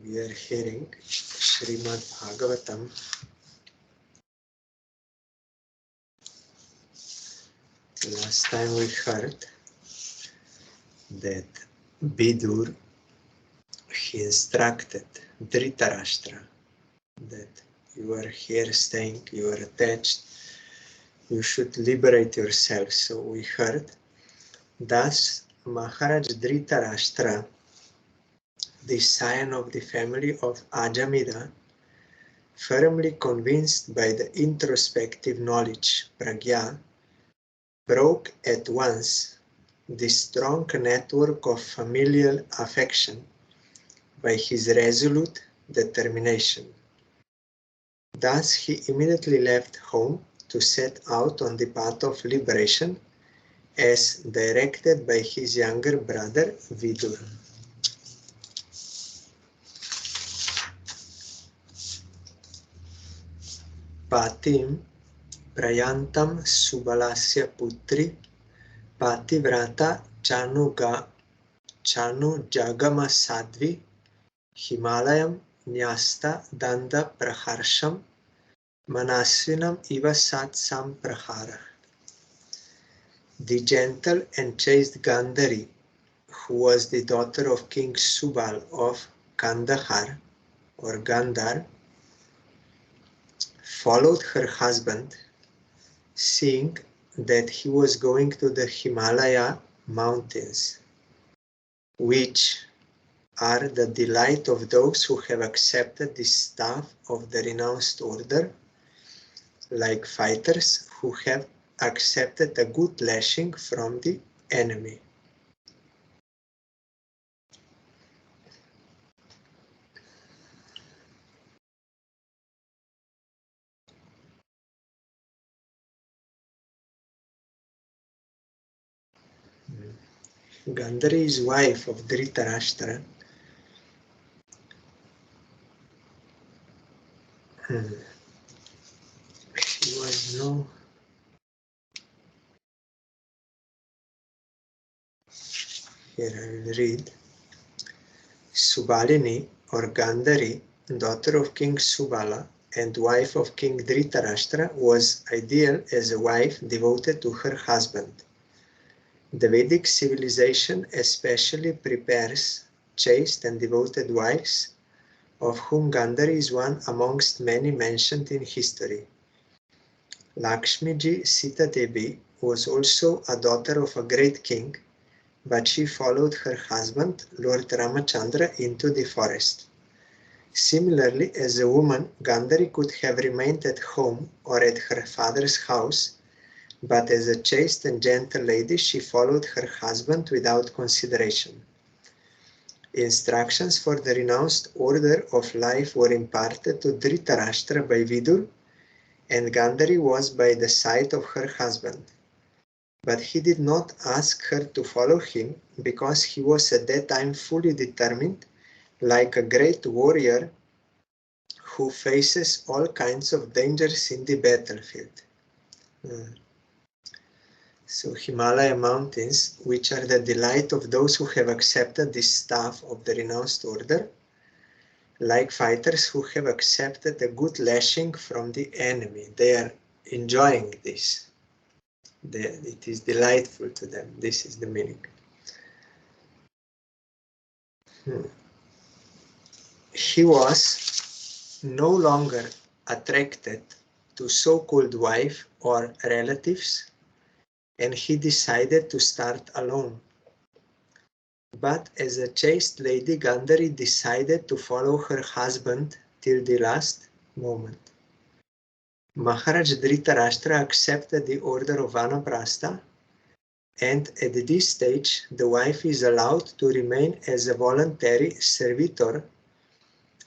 We are hearing SRIMAD BHAGAVATAM. Last time we heard that Vidur, he instructed Dhritarashtra that you are here staying, you are attached, you should liberate yourself. So we heard, thus Maharaj Dhritarashtra, the scion of the family of Ajamila, firmly convinced by the introspective knowledge, pragya, broke at once the strong network of familial affection by his resolute determination. Thus he immediately left home to set out on the path of liberation as directed by his younger brother Vidur. Patim prayantam subalasya putri pativrata chanu jagama sadvi Himalayam nyasta danda praharsham manasvinam iva sat samprahara. The gentle and chaste Gandhari, who was the daughter of King Subal of Kandahar or Gandhar, followed her husband, seeing that he was going to the Himalaya mountains, which are the delight of those who have accepted the staff of the renounced order, like fighters who have accepted a good lashing from the enemy. Gandhari is wife of Dhritarashtra. She was no. Here I will read. Subalini or Gandhari, daughter of King Subala and wife of King Dhritarashtra, was ideal as a wife devoted to her husband. The Vedic civilization especially prepares chaste and devoted wives, of whom Gandhari is one amongst many mentioned in history. Lakshmiji Sita Devi was also a daughter of a great king, but she followed her husband, Lord Ramachandra, into the forest. Similarly, as a woman, Gandhari could have remained at home or at her father's house, but as a chaste and gentle lady, she followed her husband without consideration. Instructions for the renounced order of life were imparted to Dhritarashtra by Vidur, and Gandhari was by the side of her husband. But he did not ask her to follow him because he was at that time fully determined, like a great warrior who faces all kinds of dangers in the battlefield. So Himalaya mountains, which are the delight of those who have accepted the staff of the renounced order, like fighters who have accepted a good lashing from the enemy. They are enjoying this. It is delightful to them. This is the meaning. He was no longer attracted to so-called wife or relatives, and he decided to start alone. But as a chaste lady, Gandhari decided to follow her husband till the last moment. Maharaj Dhritarashtra accepted the order of Vanaprastha, and at this stage the wife is allowed to remain as a voluntary servitor,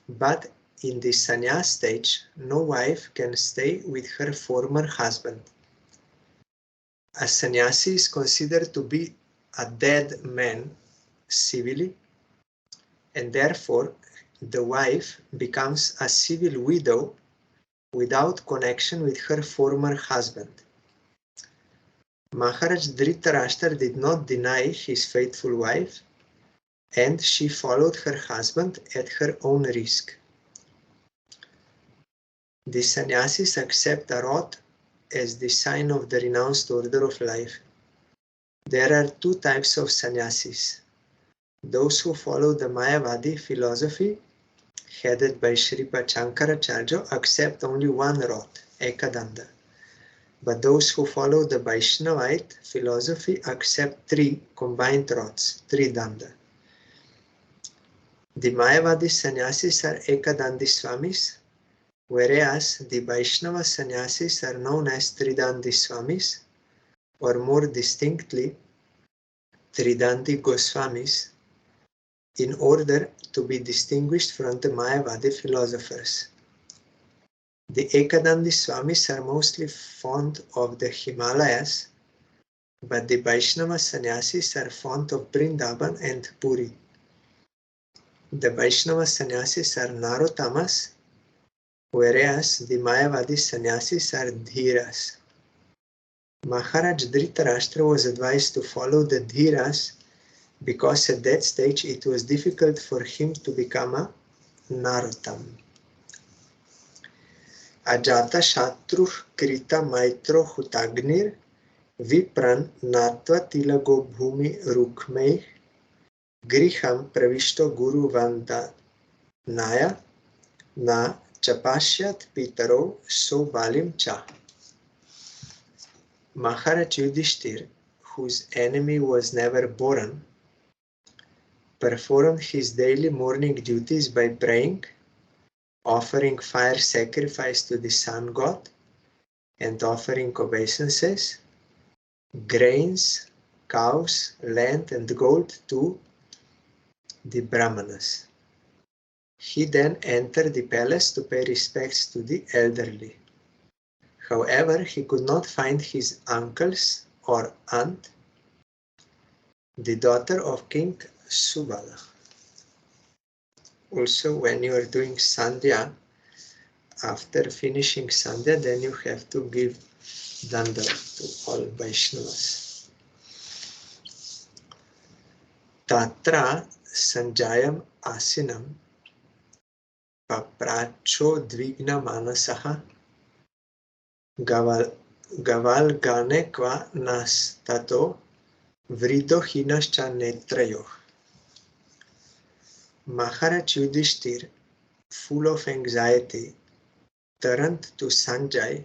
but in the sannyas stage no wife can stay with her former husband. A sannyasi is considered to be a dead man civilly, and therefore the wife becomes a civil widow without connection with her former husband. Maharaj Dhritarashtra did not deny his faithful wife, and she followed her husband at her own risk. The sannyasis accept a rod as the sign of the renounced order of life. There are two types of sannyasis. Those who follow the Mayavadi philosophy, headed by Sripad Shankaracharya, accept only one rod, Ekadanda. But those who follow the Vaishnavite philosophy accept three combined rods, Tridanda. The Mayavadi sannyasis are Ekadandi Swamis, whereas the Vaishnava sannyasis are known as Tridandi Swamis, or more distinctly, Tridandi Goswamis, in order to be distinguished from the Mayavadi philosophers. The Ekadandi Swamis are mostly fond of the Himalayas, but the Vaishnava sannyasis are fond of Vrindavan and Puri. The Vaishnava sannyasis are Narottamas, whereas the Mayavadi sannyasis are Dhiras. Maharaj Dhritarashtra was advised to follow the Dhiras because at that stage it was difficult for him to become a Narottam. Ajata Shatruh Krita Maitro Hutagnir Vipran Natva Tilago Bhumi Rukmei Griham Pravishto Guru Vanda Naya Na Chapashyat Pitaro So Balim Cha. Maharaj Yudhishthir, whose enemy was never born, performed his daily morning duties by praying, offering fire sacrifice to the sun god, and offering obeisances, grains, cows, land, and gold to the Brahmanas. He then entered the palace to pay respects to the elderly. However, he could not find his uncles or aunt, the daughter of King Subala. Also, when you are doing Sandhya, after finishing Sandhya, then you have to give Danda to all Vaishnavas. Tatra Sanjayam Asinam Papracho Dvigna Manasaha Gaval Gane Kwa Nastato Vrido Hinascha Netrayo. Maharaj Yudhishthir, full of anxiety, turned to Sanjay,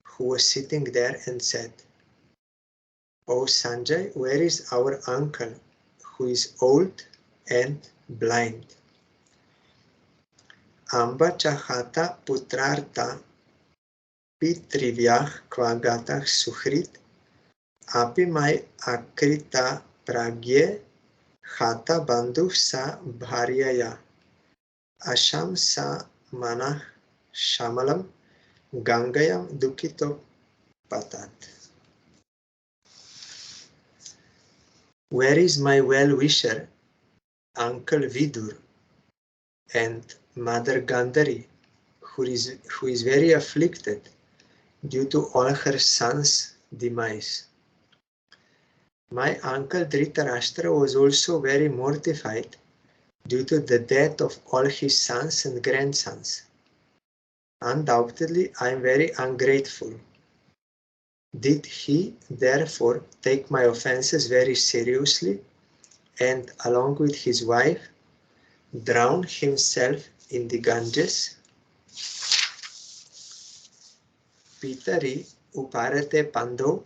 who was sitting there, and said, "O Sanjay, where is our uncle, who is old and blind?" Amba chahata putrarta pitrivyah kvagatah suhrit api mai akrita pragye hata bandhu sa bharyaya asham sa manah shamalam gangayam dukito patat. Where is my well-wisher, Uncle Vidur, and Mother Gandhari, who is very afflicted due to all her sons' demise? My uncle Dhritarashtra was also very mortified due to the death of all his sons and grandsons. Undoubtedly, I am very ungrateful. Did he, therefore, take my offenses very seriously and, along with his wife, drown himself in the Ganges? Pitari uparate pando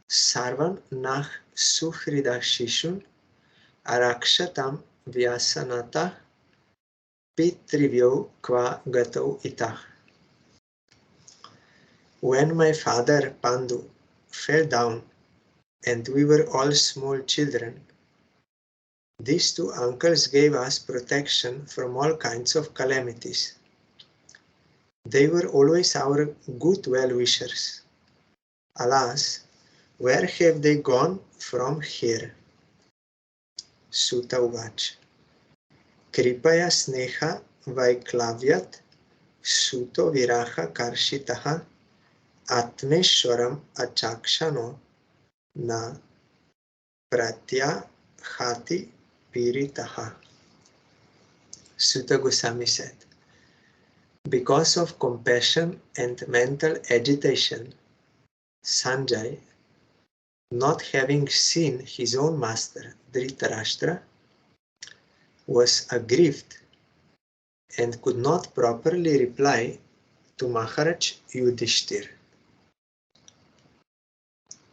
sarvan nah suhrida shishun arakshatam vyasanata pitrivyo kva gato itah. When my father Pandu fell down and we were all small children, these two uncles gave us protection from all kinds of calamities. They were always our good well-wishers. Alas, where have they gone from here? Suta Uvach. Kripaya sneha vaiklavyat suto viraha karshitaha atmeshwaram achakshano na pratyahati piritaha. Sutta Goswami said, because of compassion and mental agitation, Sanjay, not having seen his own master Dhritarashtra, was aggrieved and could not properly reply to Maharaj Yudhishthir.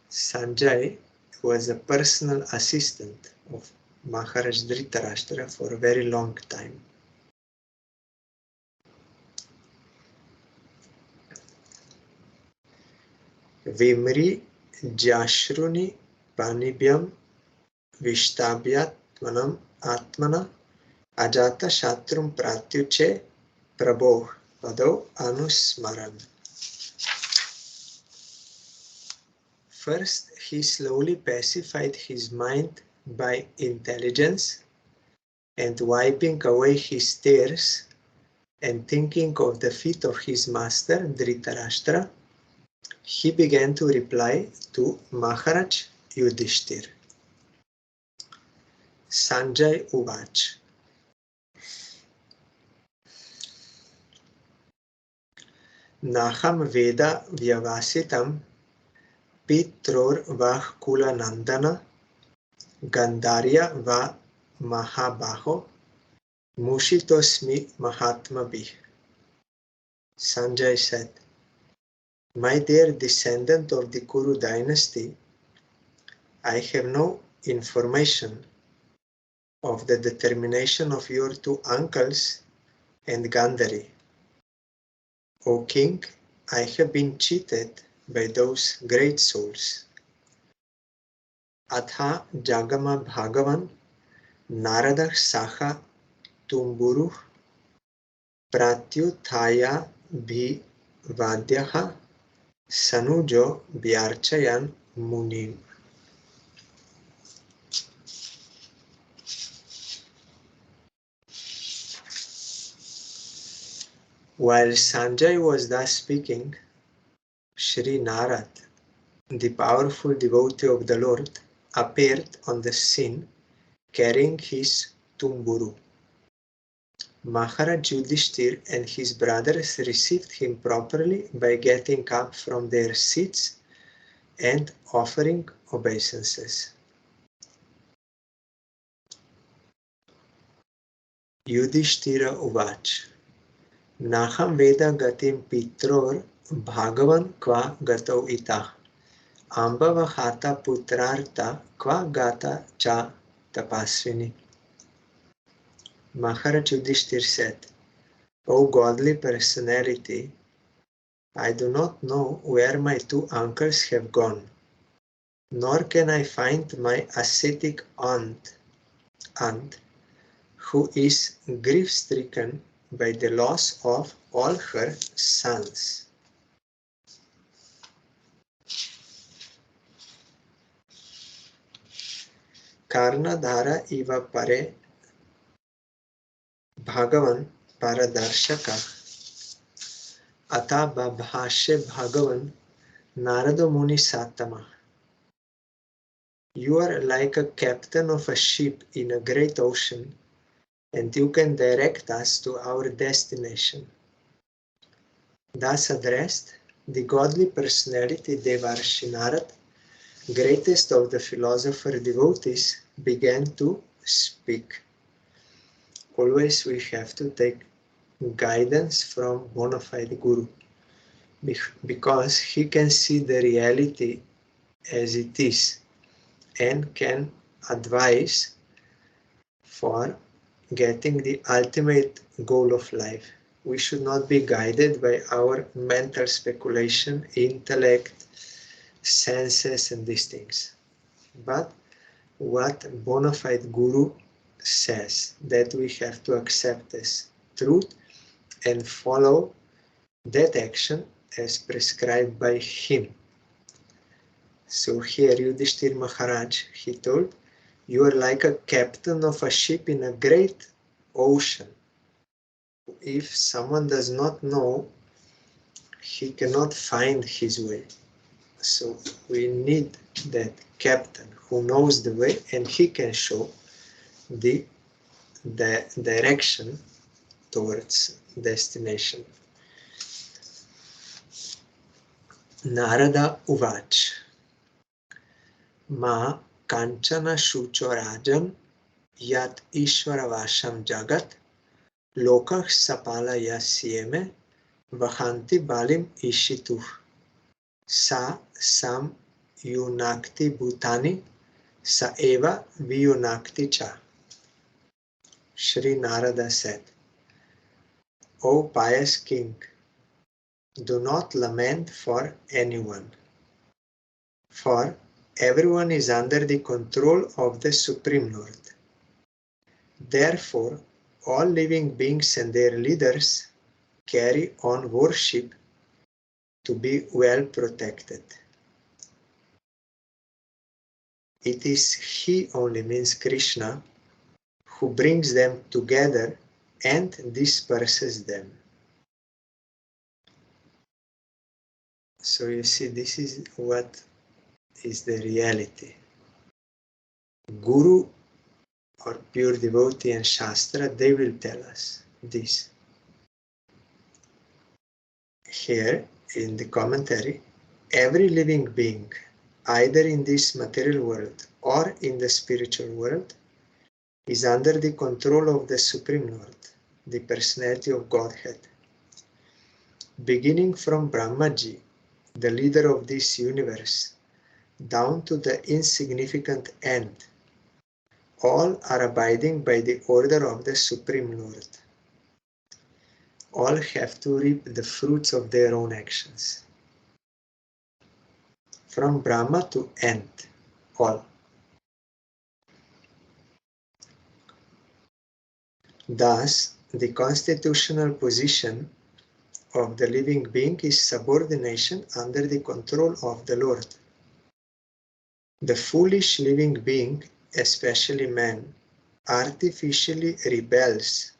Sanjay was a personal assistant of Maharaj Dhritarashtra for a very long time. Vimri jashruni panibhyam vishtabhyatmanam atmana ajata shatrum pratyuche prabho pado anusmaran. First, he slowly pacified his mind by intelligence, and wiping away his tears and thinking of the feet of his master Dhritarashtra, he began to reply to Maharaj Yudhishthir. Sanjay Uvach. Naham Veda Vyavasitam Pitror Vah Kula Nandana Gandharya Va Mahabaho Mushitosmi Mahatma Bih. Sanjay said, my dear descendant of the Kuru dynasty, I have no information of the determination of your two uncles and Gandhari. O king, I have been cheated by those great souls. Atha Jagama Bhagavan Narada Saha Tumburu Pratyuthaya Bhi Vadyaha Sanujo Vyarchayan Munim. While Sanjay was thus speaking, Sri Narad, the powerful devotee of the Lord, appeared on the scene carrying his tumburu. Maharaj Yudhishthir and his brothers received him properly by getting up from their seats and offering obeisances. Yudhishthira Uvach. Naham Veda Gatim Pitror Bhagavan Kva Gato Itah Ambava Hata Putrarta Kva Gata Cha Tapasvini. Maharaj Yudhishthir said, O godly personality, I do not know where my two uncles have gone, nor can I find my ascetic aunt, who is grief-stricken by the loss of all her sons. Karnadhara iva pare Bhagavan Paradarshaka Ata Babhashe Bhagavan Narada Muni Satama. You are like a captain of a ship in a great ocean, and you can direct us to our destination. Thus addressed, the godly personality Devarshi Narad, greatest of the philosopher devotees, began to speak. Always we have to take guidance from bona fide Guru, because he can see the reality as it is and can advise for getting the ultimate goal of life. We should not be guided by our mental speculation, intellect, senses, and these things. But what bona fide Guru says, that we have to accept as truth and follow that action as prescribed by him. So here Yudhishthir Maharaj, he told, you are like a captain of a ship in a great ocean. If someone does not know, he cannot find his way. So we need that captain who knows the way, and he can show the direction towards destination. Narada Uvach Ma Kanchana Shucho Rajan Yat Ishvaravasham Jagat Lokah Sapala Yasyeme Vahanti Balim Ishitu Sa Sam Yunakti Bhutani Sa Eva Viyunakti Cha. Sri Narada said, O pious king, do not lament for anyone, for everyone is under the control of the Supreme Lord. Therefore, all living beings and their leaders carry on worship to be well protected. It is He only, means Krishna, who brings them together and disperses them. So you see, this is what is the reality. Guru or pure devotee and Shastra, they will tell us this. Here in the commentary, every living being, either in this material world or in the spiritual world, is under the control of the Supreme Lord, the personality of Godhead. Beginning from Brahmaji, the leader of this universe, down to the insignificant end, all are abiding by the order of the Supreme Lord. All have to reap the fruits of their own actions. From Brahma to end, all. Thus, the constitutional position of the living being is subordination under the control of the Lord. The foolish living being, especially man, artificially rebels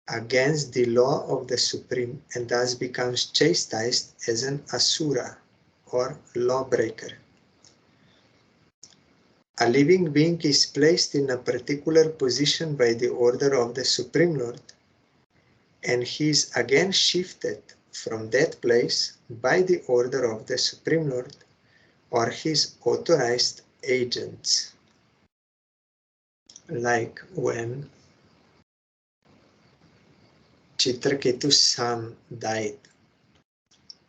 against the law of the Supreme and thus becomes chastised as an asura or lawbreaker. A living being is placed in a particular position by the order of the Supreme Lord, and he is again shifted from that place by the order of the Supreme Lord or his authorized agents. Like when Chitraketu's son died,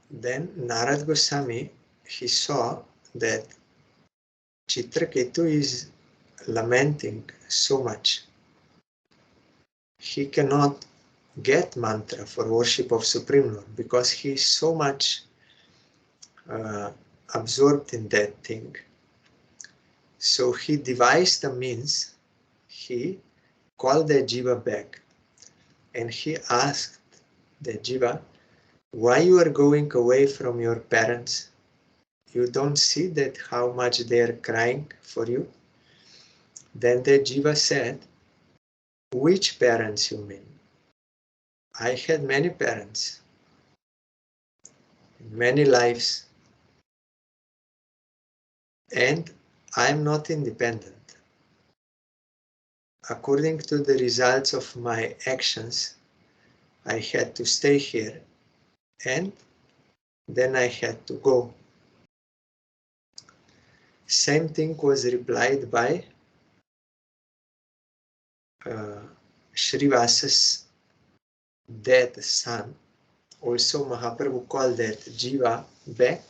then Narad Goswami, he saw that Chitraketu is lamenting so much. He cannot get mantra for worship of Supreme Lord because he is so much absorbed in that thing. So he devised a means. He called the Jiva back and he asked the Jiva, why you are going away from your parents? You don't see that how much they are crying for you? Then the Jiva said, which parents you mean? I had many parents, many lives, and I am not independent. According to the results of my actions, I had to stay here and then I had to go. Same thing was replied by Srivasa's dead son. Also Mahaprabhu called that Jiva back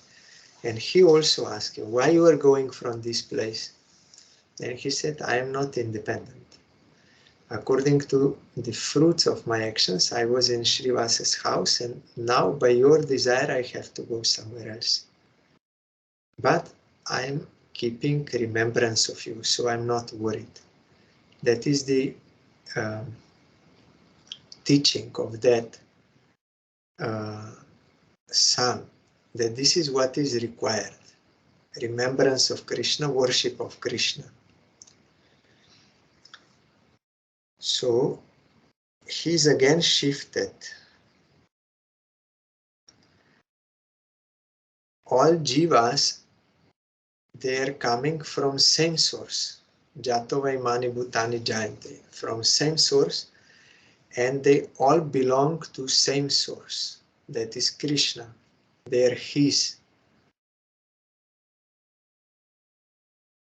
and he also asked him, why you are going from this place? And he said, I am not independent. According to the fruits of my actions, I was in Srivasa's house and now by your desire I have to go somewhere else. But I am keeping remembrance of you, so I'm not worried. That is the teaching of that son, that this is what is required. Remembrance of Krishna, worship of Krishna. So he's again shifted. All jivas, they are coming from same source. Jato Vaimani Bhutani Jayante, from same source, and they all belong to same source, that is Krishna. They are his.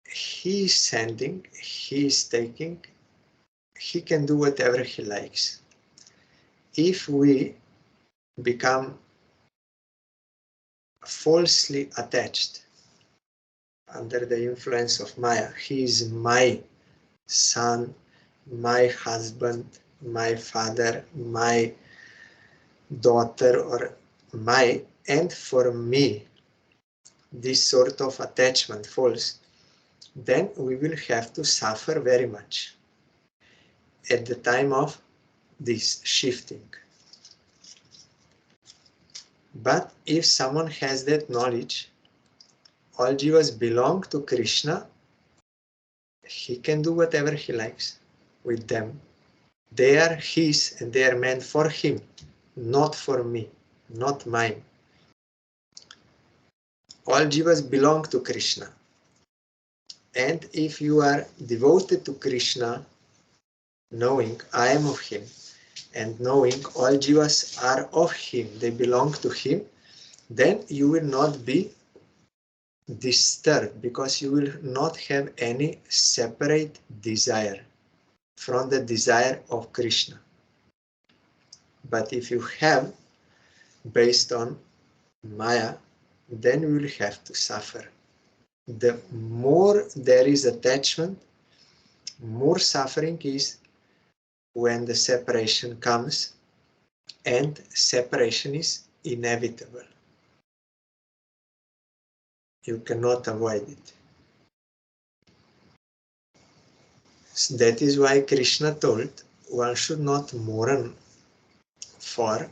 He is sending, he is taking, he can do whatever he likes. If we become falsely attached under the influence of Maya, he is my son, my husband, my father, my daughter, or my, and for me, this sort of attachment false, then we will have to suffer very much at the time of this shifting. But if someone has that knowledge, all jivas belong to Krishna, he can do whatever he likes with them. They are his and they are meant for him, not for me, not mine. All jivas belong to Krishna. And if you are devoted to Krishna, knowing I am of him, and knowing all jivas are of him, they belong to him, then you will not be disturbed, because you will not have any separate desire from the desire of Krishna. But if you have, based on Maya, then you will have to suffer. The more there is attachment, more suffering is when the separation comes, and separation is inevitable. You cannot avoid it. That is why Krishna told one should not mourn for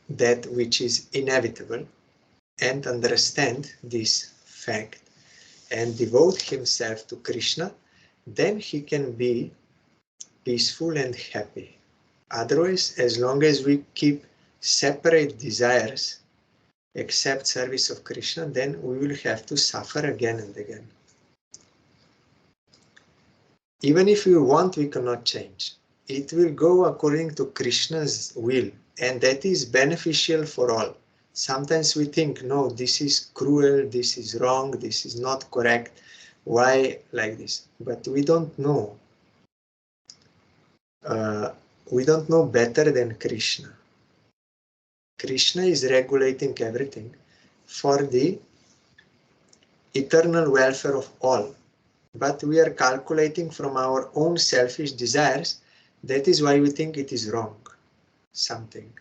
that which is inevitable, and understand this fact and devote himself to Krishna, then he can be peaceful and happy. Otherwise, as long as we keep separate desires except service of Krishna, then we will have to suffer again and again. Even if we want, we cannot change. It will go according to Krishna's will, and that is beneficial for all. Sometimes we think, no, this is cruel, this is wrong, this is not correct. Why like this? But we don't know. We don't know better than Krishna. Krishna is regulating everything for the eternal welfare of all. But we are calculating from our own selfish desires. That is why we think it is wrong, something.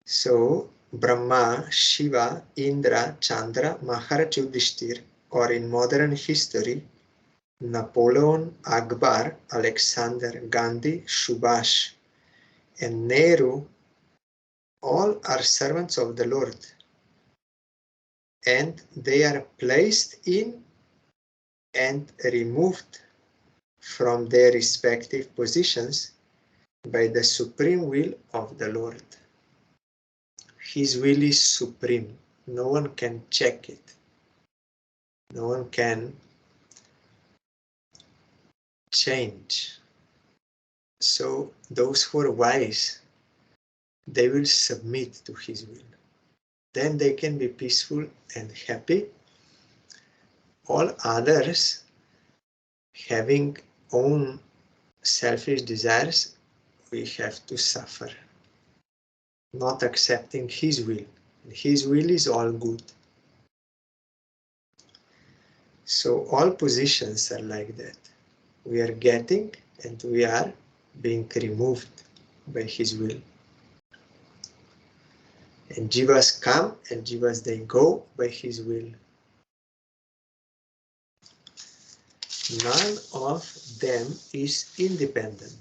So, Brahma, Shiva, Indra, Chandra, Maharaj Yudhishthir, or in modern history, Napoleon, Akbar, Alexander, Gandhi, Subhash, and Nehru, all are servants of the Lord. And they are placed in and removed from their respective positions by the supreme will of the Lord. His will is supreme. No one can check it. No one can change. So those who are wise, they will submit to his will. Then they can be peaceful and happy. All others, having own selfish desires, we have to suffer, not accepting his will. His will is all good. So all positions are like that. We are getting and we are being removed by his will. And jivas come and jivas they go by his will. None of them is independent.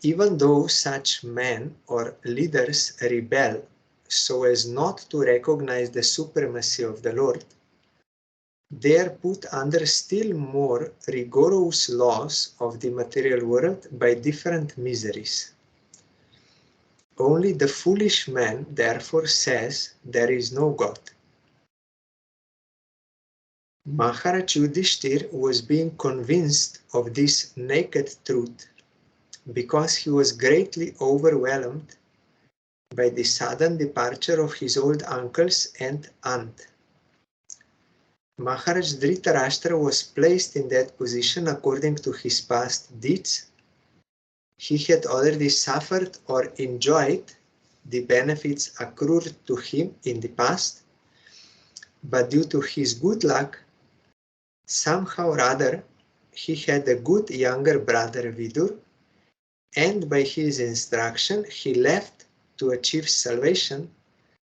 Even though such men or leaders rebel so as not to recognize the supremacy of the Lord, they are put under still more rigorous laws of the material world by different miseries. Only the foolish man therefore says there is no God. Maharaj Yudhishthir was being convinced of this naked truth because he was greatly overwhelmed by the sudden departure of his old uncles and aunt. Maharaj Dhritarashtra was placed in that position according to his past deeds. He had already suffered or enjoyed the benefits accrued to him in the past, but due to his good luck, somehow or other, he had a good younger brother Vidur, and by his instruction he left to achieve salvation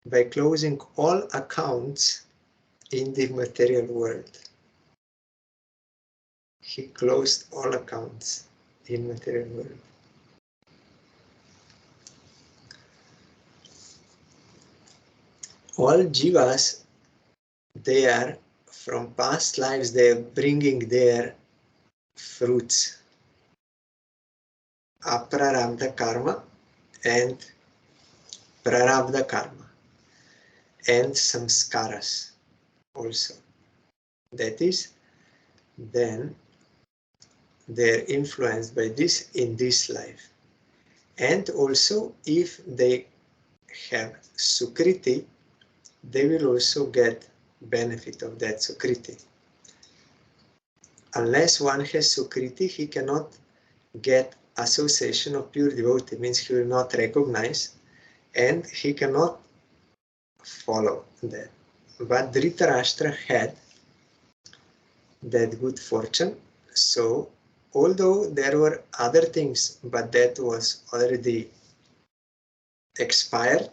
by closing all accounts in the material world. He closed all accounts in material world. All jivas, they are from past lives, they are bringing their fruits, aprarabdha karma and prarabdha karma, and samskaras also. That is, then they're influenced by this in this life. And also, if they have sukriti, they will also get benefit of that sukriti. Unless one has sukriti, he cannot get association of pure devotee, means he will not recognize and he cannot follow that. But Dhritarashtra had that good fortune. So although there were other things, but that was already expired,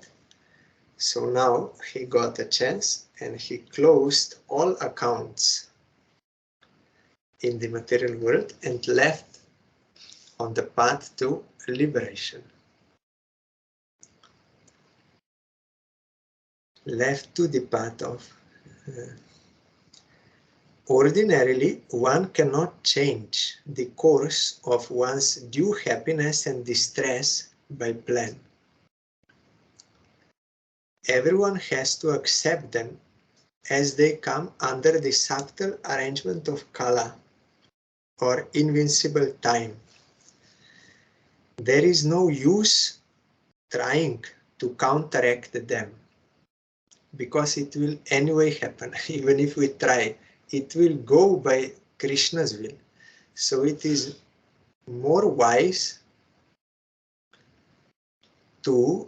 so now he got a chance and he closed all accounts in the material world and left on the path to liberation. Left to the path of ordinarily, one cannot change the course of one's due happiness and distress by plan. Everyone has to accept them as they come under the subtle arrangement of Kala, or invincible time. There is no use trying to counteract them, because it will anyway happen. Even if we try, it will go by Krishna's will. So it is more wise to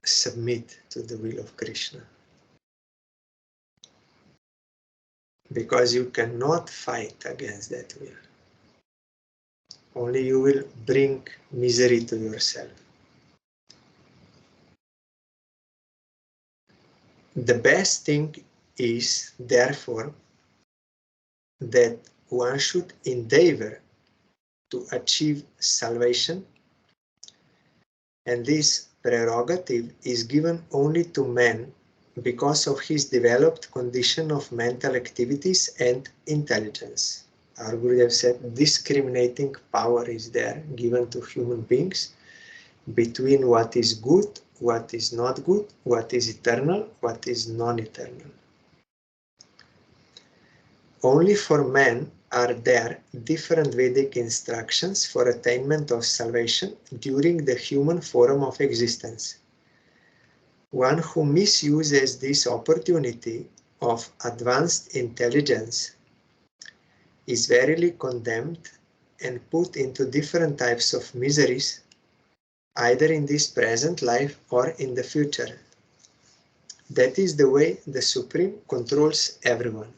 submit to the will of Krishna, because you cannot fight against that will. Only you will bring misery to yourself. The best thing is, therefore, that one should endeavor to achieve salvation, and this prerogative is given only to man because of his developed condition of mental activities and intelligence. Our Gurudev said discriminating power is there given to human beings between what is good, what is not good, what is eternal, what is non-eternal. Only for men are there different Vedic instructions for attainment of salvation during the human form of existence. One who misuses this opportunity of advanced intelligence is verily condemned and put into different types of miseries, either in this present life or in the future. That is the way the Supreme controls everyone.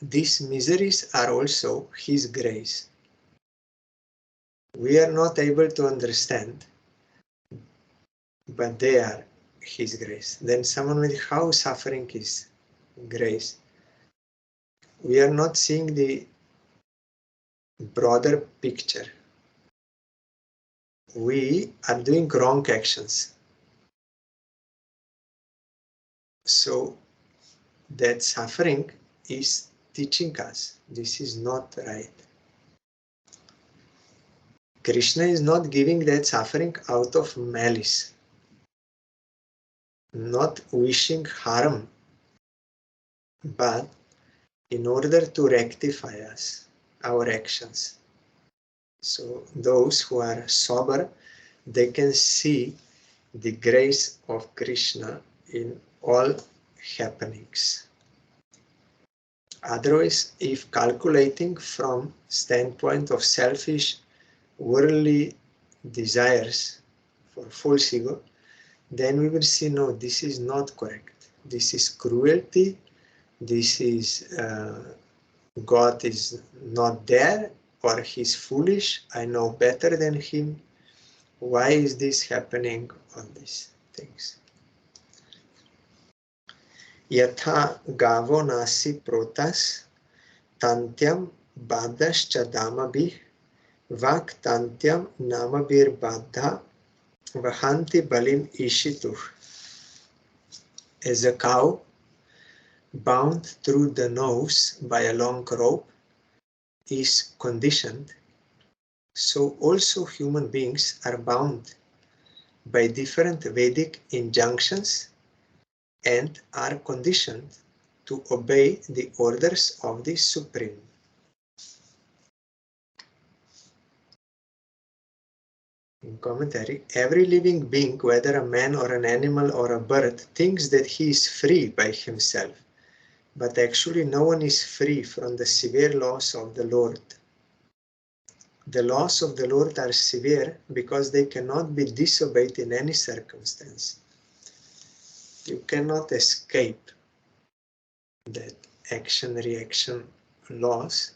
These miseries are also His grace. We are not able to understand, but they are His grace. Then someone will, how suffering is grace? We are not seeing the broader picture. We are doing wrong actions. So that suffering is teaching us this is not right. Krishna is not giving that suffering out of malice, not wishing harm but in order to rectify us, our actions. So those who are sober, they can see the grace of Krishna in all happenings. Otherwise, if calculating from standpoint of selfish, worldly desires for false ego, then we will see, no, this is not correct. This is cruelty. This is God is not there, or he's foolish. I know better than him. Why is this happening on these things? Yatha gavo nasi protas tantyam badaschadamabhi vak tantyam namabir badha vahanti balim ishituh. As a cow bound through the nose by a long rope is conditioned, so also human beings are bound by different Vedic injunctions and are conditioned to obey the orders of the Supreme. In commentary, every living being, whether a man or an animal or a bird, thinks that he is free by himself, but actually no one is free from the severe laws of the Lord. The laws of the Lord are severe because they cannot be disobeyed in any circumstance. You cannot escape that action-reaction laws.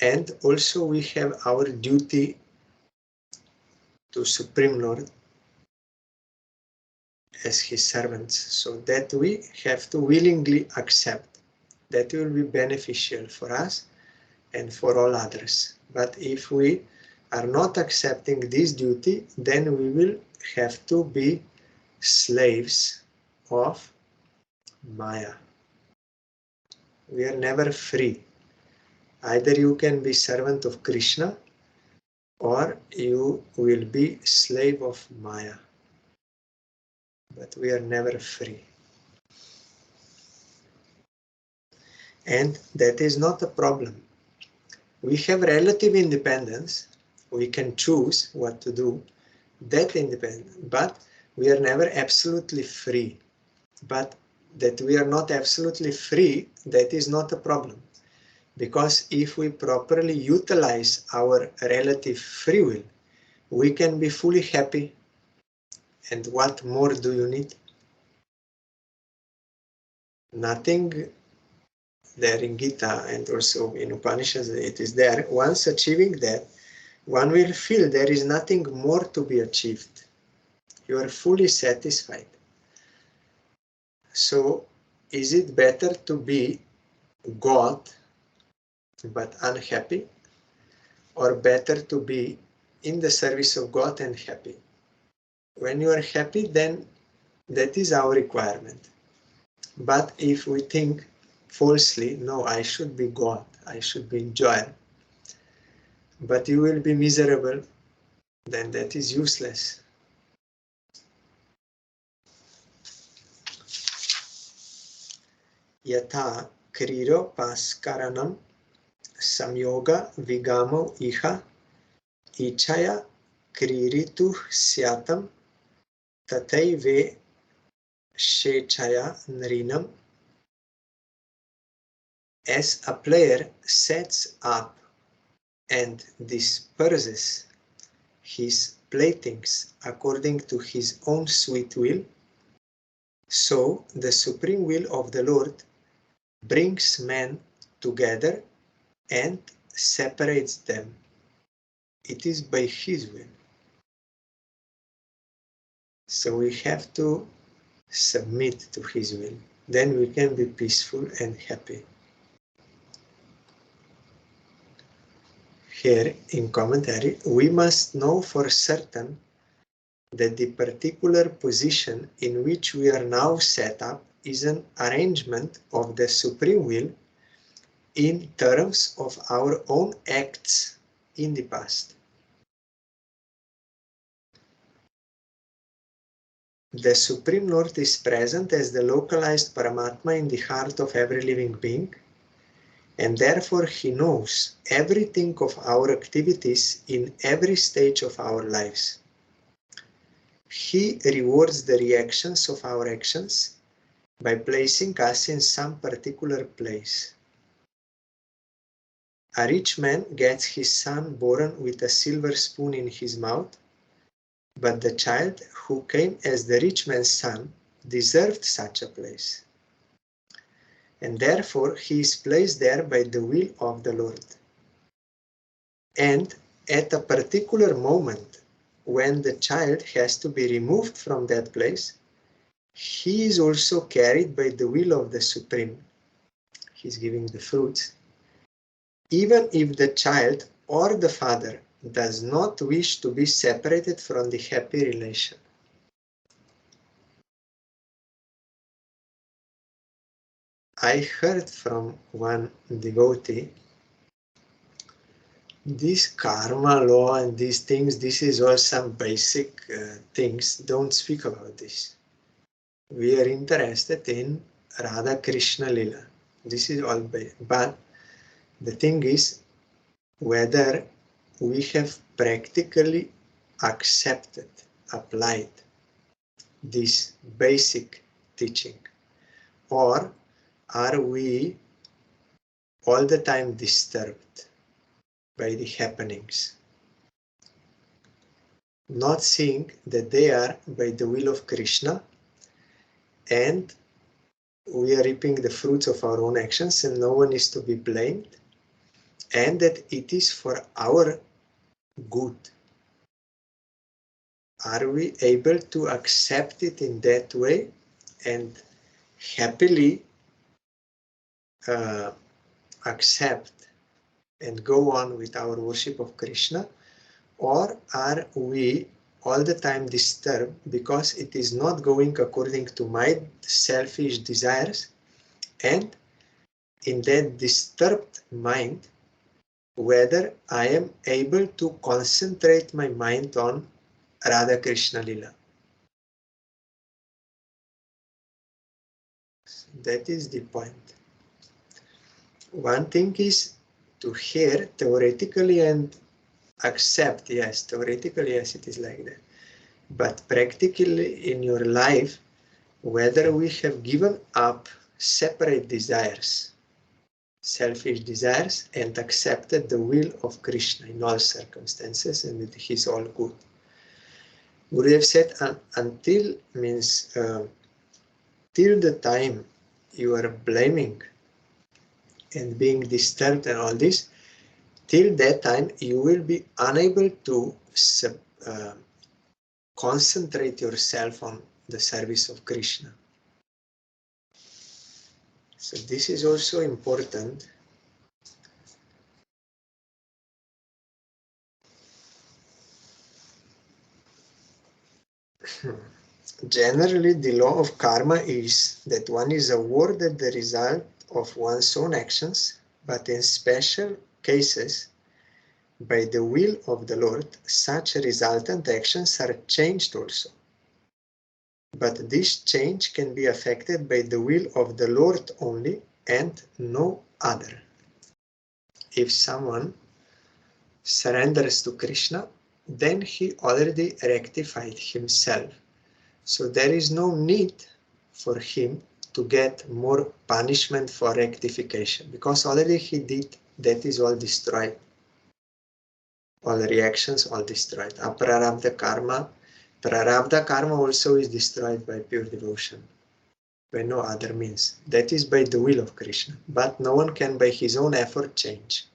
And also we have our duty to Supreme Lord as his servants, so that we have to willingly accept. That will be beneficial for us and for all others. But if we are not accepting this duty, then we will have to be slaves of Maya. We are never free. Either you can be servant of Krishna or you will be slave of Maya. But we are never free. And that is not a problem. We have relative independence. We can choose what to do. That independence. But we are never absolutely free. But that we are not absolutely free, that is not a problem. Because if we properly utilize our relative free will, we can be fully happy. And what more do you need? Nothing. There in Gita and also in Upanishads it is there. Once achieving that, one will feel there is nothing more to be achieved. You are fully satisfied. So is it better to be God but unhappy, or better to be in the service of God and happy? When you are happy, then that is our requirement. But if we think falsely, no, I should be God, I should be in joy, but you will be miserable, then that is useless. Yatha kriro paskaranam samyoga vigamo iha ichaya kriritu syatam tataive shechaya nrinam. As a player sets up and disperses his playthings according to his own sweet will, so the supreme will of the Lord brings men together and separates them. It is by his will. So we have to submit to his will. Then we can be peaceful and happy. Here in commentary, we must know for certain that the particular position in which we are now set up is an arrangement of the supreme will in terms of our own acts in the past. The Supreme Lord is present as the localized Paramatma in the heart of every living being, and therefore He knows everything of our activities in every stage of our lives. He rewards the reactions of our actions by placing us in some particular place. A rich man gets his son born with a silver spoon in his mouth, but the child who came as the rich man's son deserved such a place, and therefore he is placed there by the will of the Lord. And at a particular moment, when the child has to be removed from that place, he is also carried by the will of the Supreme. He's giving the fruits. Even if the child or the father does not wish to be separated from the happy relation. I heard from one devotee, this karma law and these things, this is all some basic things, don't speak about this. We are interested in Radha Krishna Lila. This is all basic. But the thing is, whether we have practically accepted, applied this basic teaching, or are we all the time disturbed by the happenings, not seeing that they are by the will of Krishna and we are reaping the fruits of our own actions and no one is to be blamed, and that it is for our good. Are we able to accept it in that way and happily accept and go on with our worship of Krishna? Or are we all the time disturbed because it is not going according to my selfish desires, and in that disturbed mind, whether I am able to concentrate my mind on Radha Krishna Lila? That is the point. One thing is to hear theoretically and accept, yes, theoretically, yes, it is like that. But practically in your life, whether we have given up separate desires, selfish desires, and accepted the will of Krishna in all circumstances, and that He is all good. Gurudev said, until means till the time you are blaming and being disturbed and all this, till that time you will be unable to concentrate yourself on the service of Krishna. So this is also important. Generally, the law of karma is that one is awarded the result of one's own actions, but in special cases, by the will of the Lord, such resultant actions are changed also. But this change can be affected by the will of the Lord only and no other. If someone surrenders to Krishna, then he already rectified himself. So there is no need for him to get more punishment for rectification, because already he did, that is all destroyed. All reactions, all destroyed. Aprarabdha karma also is destroyed by pure devotion, by no other means. That is by the will of Krishna, but no one can by his own effort change.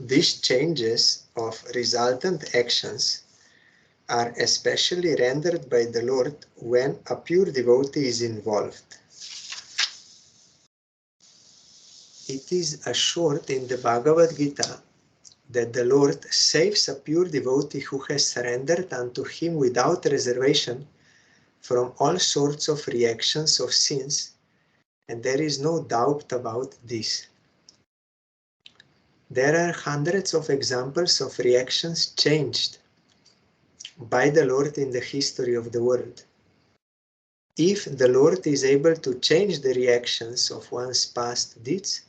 These changes of resultant actions are especially rendered by the Lord when a pure devotee is involved. It is assured in the Bhagavad Gita that the Lord saves a pure devotee who has surrendered unto Him without reservation from all sorts of reactions of sins And there is no doubt about this. There are hundreds of examples of reactions changed by the Lord in the history of the world. If the Lord is able to change the reactions of one's past deeds,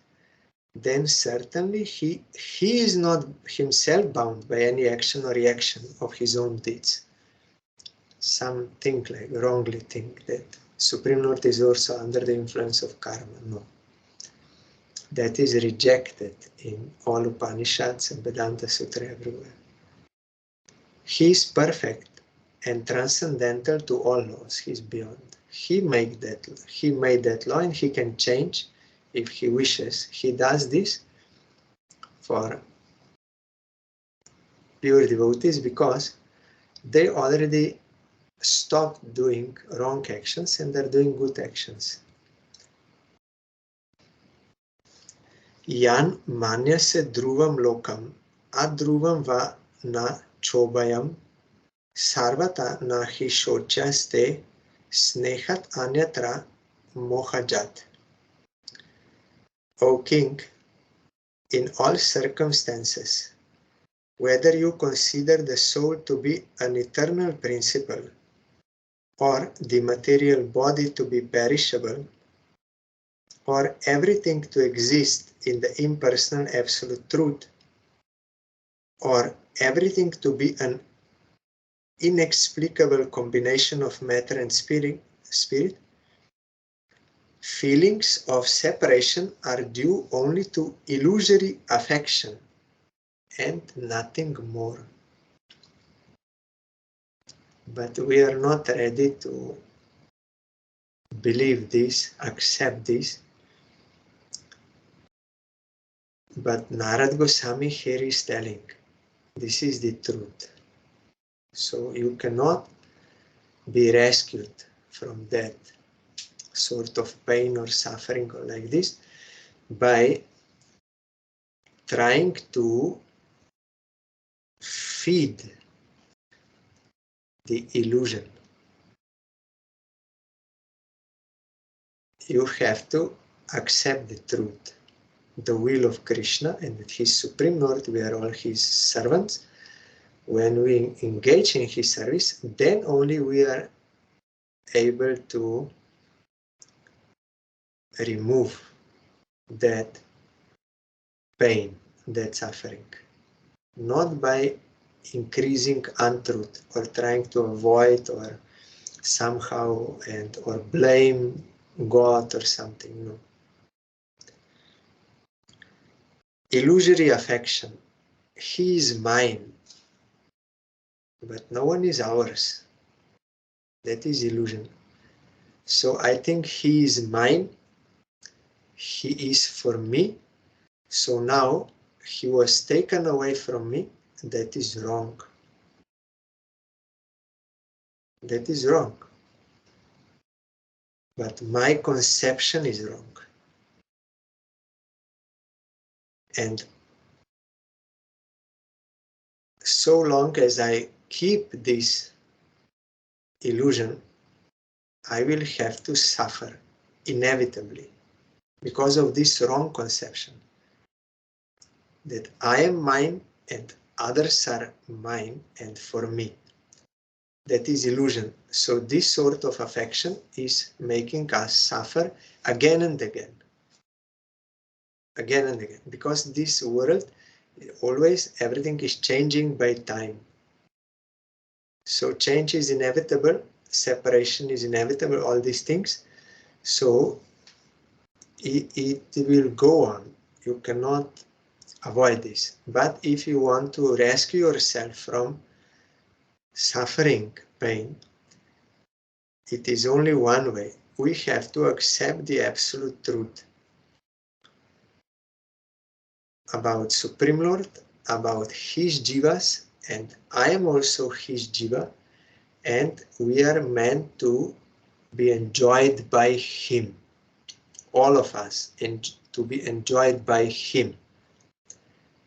then certainly he is not himself bound by any action or reaction of his own deeds. Some think, like wrongly think, that Supreme Lord is also under the influence of karma. No. That is rejected in all Upanishads and Vedanta Sutra everywhere. He is perfect and transcendental to all laws. He is beyond. He made that law, and he can change if he wishes. He does this for pure devotees because they already stopped doing wrong actions and are doing good actions. Yan manyase dhruvam lokam adhruvam va na chobhayam sarvata na hi shochaste snehat anyatra mohajat. O king, in all circumstances, whether you consider the soul to be an eternal principle or the material body to be perishable, or everything to exist in the impersonal absolute truth, or everything to be an inexplicable combination of matter and spirit, feelings of separation are due only to illusory affection and nothing more. But we are not ready to believe this, accept this. But Narad Goswami here is telling, this is the truth. So you cannot be rescued from that sort of pain or suffering or like this by trying to feed the illusion. You have to accept the truth, the will of Krishna, and that He is Supreme Lord, we are all His servants. When we engage in His service, then only we are able to remove that pain, that suffering. Not by increasing untruth or trying to avoid or somehow or blame God or something. No. Illusory affection. He is mine, but no one is ours. That is illusion. So I think He is mine, He is for me. So now He was taken away from me. That is wrong. That is wrong. But my conception is wrong. And so long as I keep this illusion, I will have to suffer inevitably because of this wrong conception that I am mine and others are mine and for me. That is illusion. So this sort of affection is making us suffer again and again. Again and again. Because this world, always everything is changing by time. So change is inevitable, separation is inevitable, all these things. So it will go on. You cannot avoid this. But if you want to rescue yourself from suffering, pain, it is only one way. We have to accept the absolute truth about Supreme Lord, about His jivas, and I am also His jiva, and we are meant to be enjoyed by Him. All of us, to be enjoyed by Him.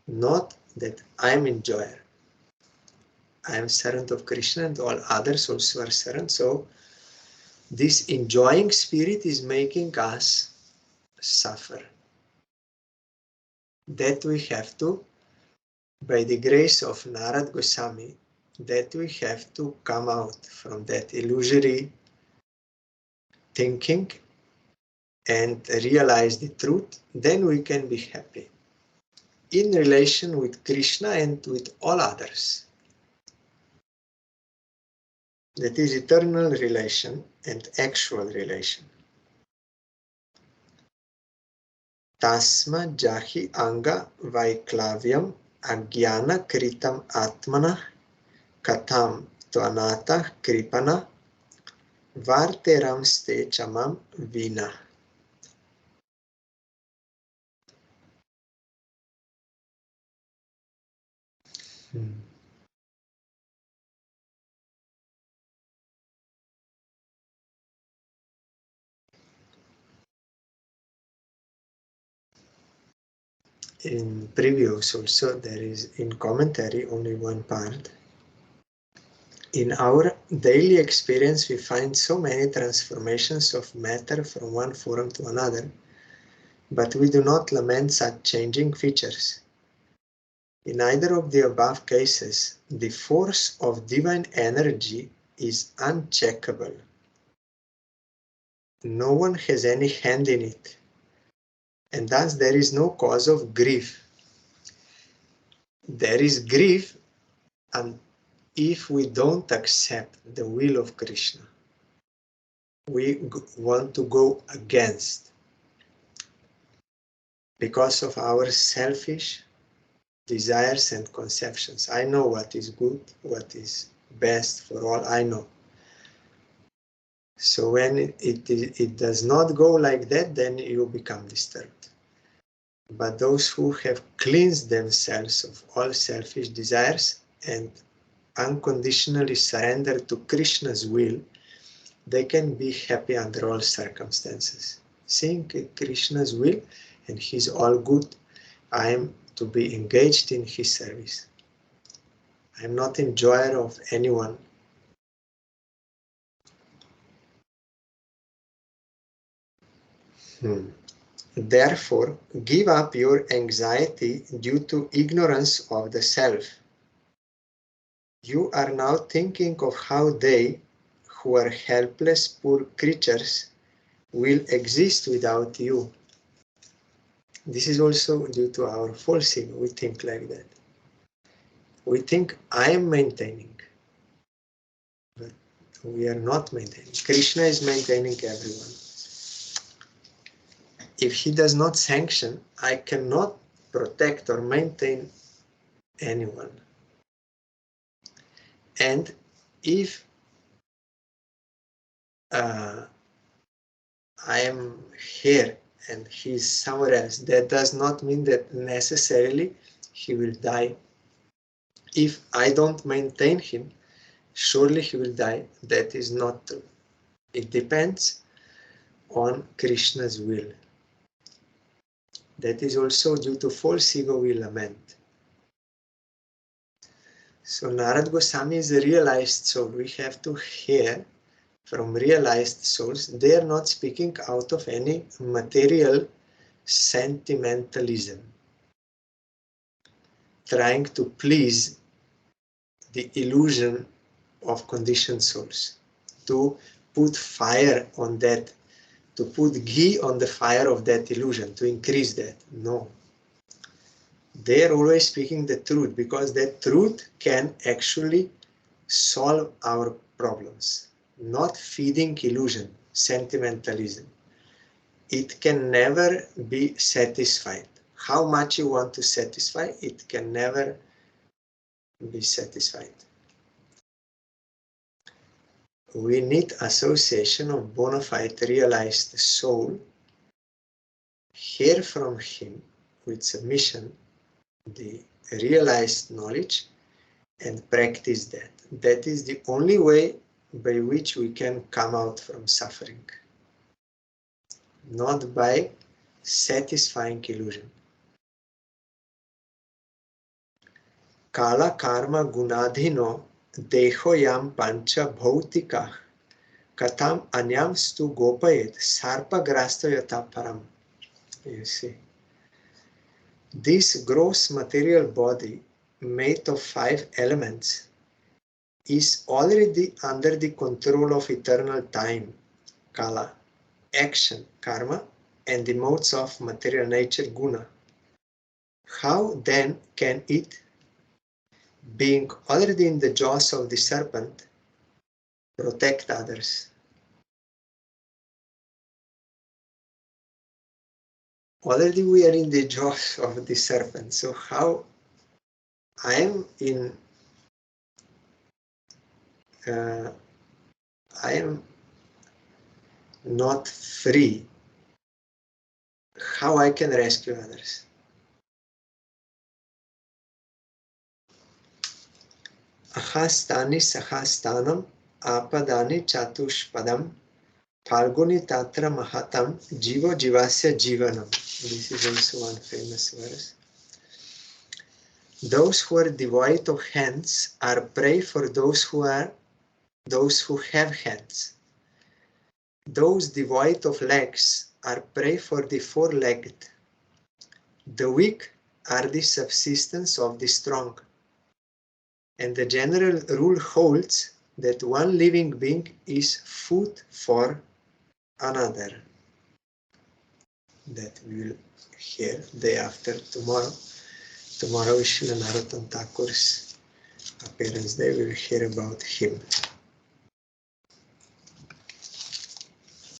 Not that I am enjoyer. I am servant of Krishna and all others also are servants. So this enjoying spirit is making us suffer. That we have to, by the grace of Narad Goswami, that we have to come out from that illusory thinking and realize the truth, then we can be happy in relation with Krishna and with all others. That is eternal relation and actual relation. Tasma jahi anga vaiklavyam agyana kritam atmana katham tvanata kripana varteram ste chamam vina. In previous also there is in commentary only one part. In our daily experience we find so many transformations of matter from one form to another, but we do not lament such changing features. In either of the above cases, the force of divine energy is uncheckable. No one has any hand in it, and thus there is no cause of grief. There is grief and if we don't accept the will of Krishna. We want to go against because of our selfish desires and conceptions. I know what is good, what is best for all, I know. So when it does not go like that, then you become disturbed. But those who have cleansed themselves of all selfish desires and unconditionally surrender to Krishna's will, they can be happy under all circumstances. Seeing Krishna's will and His all good, I am to be engaged in His service. I am not enjoyer of anyone. Therefore, give up your anxiety due to ignorance of the self. You are now thinking of how they, who are helpless poor creatures, will exist without you. This is also due to our false ego. We think like that. We think I am maintaining, but we are not maintaining. Krishna is maintaining everyone. If he does not sanction, I cannot protect or maintain anyone. And if I am here and he is somewhere else, that does not mean that necessarily he will die. If I don't maintain him, surely he will die. That is not true. It depends on Krishna's will. That is also due to false ego we lament. So Narad Goswami is a realized soul. We have to hear from realized souls. They are not speaking out of any material sentimentalism, trying to please the illusion of conditioned souls, to put fire on that, to put ghee on the fire of that illusion, to increase that. No. They are always speaking the truth, because that truth can actually solve our problems, not feeding illusion, sentimentalism. It can never be satisfied. How much you want to satisfy, it can never be satisfied. We need association of bona fide realized soul, hear from him with submission the realized knowledge and practice that. That is the only way by which we can come out from suffering, not by satisfying illusion. Kala karma gunadhino deho yam pancha bhautika katham anyam stu gopayet sarpa grasto yata param. you see. This gross material body, made of 5 elements, is already under the control of eternal time, kala, action, karma, and the modes of material nature, guna. How then can it, being already in the jaws of the serpent, protect others? Already we are in the jaws of the serpent, so how I am not free, how I can rescue others? Ahastani sahastanam apadani chatushpadam Phalguni tatra mahatam jivo jivasya jivanam. This is also one famous verse. Those who are devoid of hands are prey for those who have hands. Those devoid of legs are prey for the four-legged. The weak are the subsistence of the strong. And the general rule holds that one living being is food for another. That we will hear day after tomorrow. Tomorrow is Srila Narottam Thakur's appearance day. We will hear about him.